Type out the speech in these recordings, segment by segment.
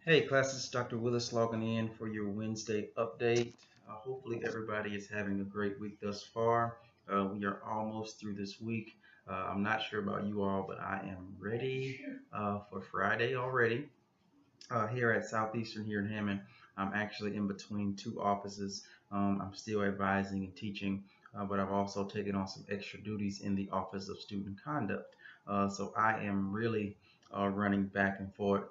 Hey class, this is Dr. Willis logging in for your Wednesday update. Hopefully everybody is having a great week thus far. We are almost through this week. I'm not sure about you all, but I am ready for Friday already. Here at Southeastern here in Hammond, I'm actually in between two offices. I'm still advising and teaching, but I've also taken on some extra duties in the Office of Student Conduct. So I am really running back and forth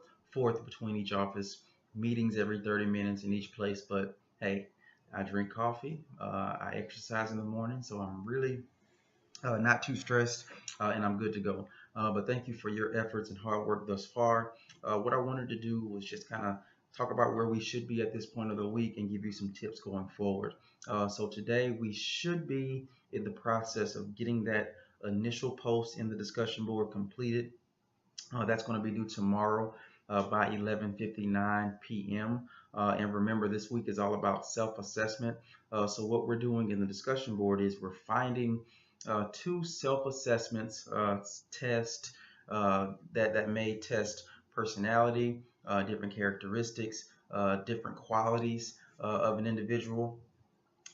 between each office, meetings every 30 minutes in each place. But hey, I drink coffee, I exercise in the morning, so I'm really not too stressed, and I'm good to go. But thank you for your efforts and hard work thus far. What I wanted to do was just kind of talk about where we should be at this point of the week and give you some tips going forward. So today we should be in the process of getting that initial post in the discussion board completed. That's going to be due tomorrow by 11:59 p.m. And remember, this week is all about self-assessment. So what we're doing in the discussion board is we're finding two self-assessments test that may test personality, different characteristics, different qualities of an individual.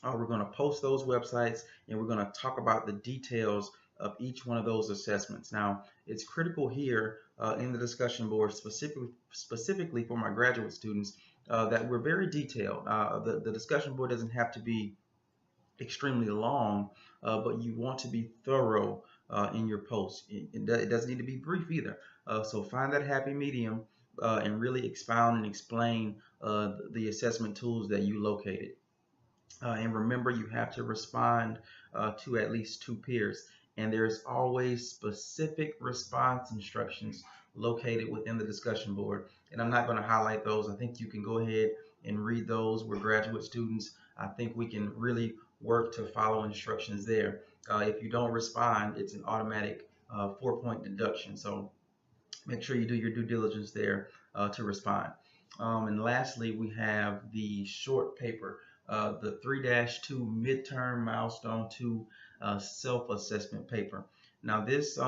We're going to post those websites and we're going to talk about the details of each one of those assessments. Now, it's critical here in the discussion board, specifically for my graduate students, that we're very detailed. The discussion board doesn't have to be extremely long, but you want to be thorough in your post. It doesn't need to be brief either. So find that happy medium and really expound and explain the assessment tools that you located. And remember, you have to respond to at least two peers. And there's always specific response instructions located within the discussion board. And I'm not going to highlight those. I think you can go ahead and read those. We're graduate students. I think we can really work to follow instructions there. If you don't respond, it's an automatic 4-point deduction. So make sure you do your due diligence there to respond. And lastly, we have the short paper, the 3-2 midterm milestone 2 self-assessment paper. Now this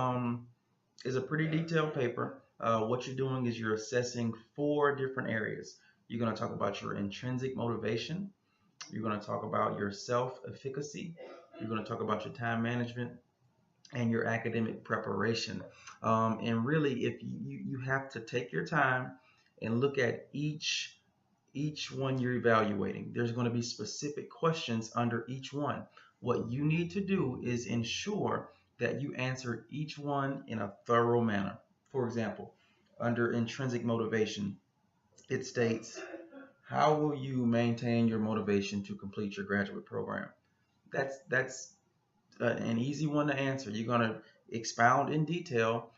is a pretty detailed paper. What you're doing is you're assessing 4 different areas. You're going to talk about your intrinsic motivation. You're going to talk about your self-efficacy. You're going to talk about your time management and your academic preparation. And really, if you have to take your time and look at each one you're evaluating. There's going to be specific questions under each one. What you need to do is ensure that you answer each one in a thorough manner. For example, under intrinsic motivation, it states, how will you maintain your motivation to complete your graduate program? That's an easy one to answer. You're going to expound in detail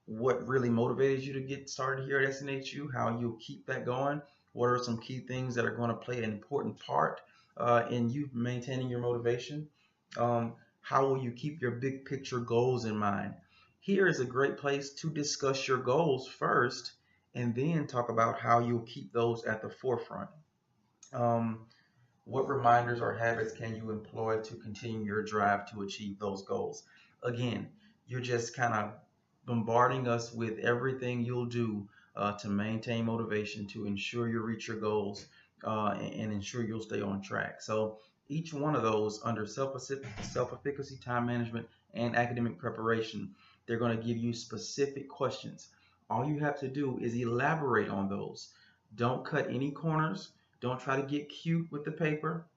what really motivated you to get started here at SNHU, how you'll keep that going, what are some key things that are going to play an important part in you maintaining your motivation, how will you keep your big picture goals in mind. Here is a great place to discuss your goals first and then talk about how you'll keep those at the forefront. Um, what reminders or habits can you employ to continue your drive to achieve those goals? Again, you're just kind of bombarding us with everything you'll do to maintain motivation, to ensure you reach your goals, and ensure you'll stay on track. So each one of those under self-efficacy, time management, and academic preparation, they're going to give you specific questions. All you have to do is elaborate on those. Don't cut any corners. Don't try to get cute with the paper.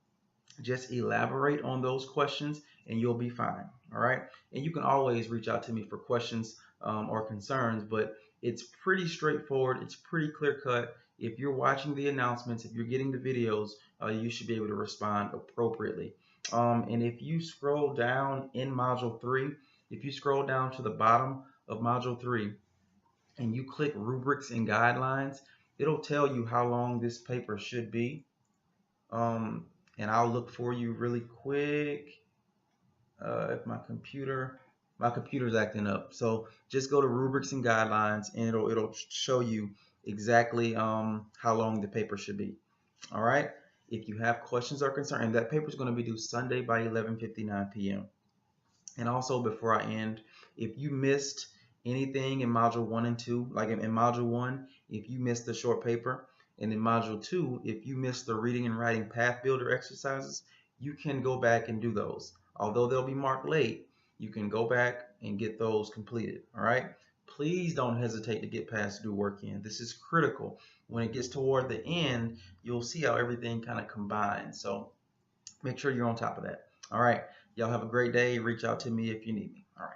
Just elaborate on those questions and you'll be fine. All right. And you can always reach out to me for questions or concerns, but it's pretty straightforward. It's pretty clear cut. If you're watching the announcements, if you're getting the videos, you should be able to respond appropriately. And if you scroll down in Module 3, if you scroll down to the bottom of Module 3 and you click rubrics and guidelines, it'll tell you how long this paper should be. And I'll look for you really quick if my computer's acting up. So just go to rubrics and guidelines and it'll show you exactly how long the paper should be. All right. If you have questions or concerns, that paper is going to be due Sunday by 11:59 p.m. And also, before I end, if you missed anything in module 1 and 2, like in module 1, if you missed the short paper, and in module 2, if you missed the reading and writing path builder exercises, you can go back and do those. Although they'll be marked late, you can go back and get those completed. All right. Please don't hesitate to get past due work in. This is critical. When it gets toward the end, you'll see how everything kind of combines. So make sure you're on top of that. All right. Y'all have a great day. Reach out to me if you need me. All right.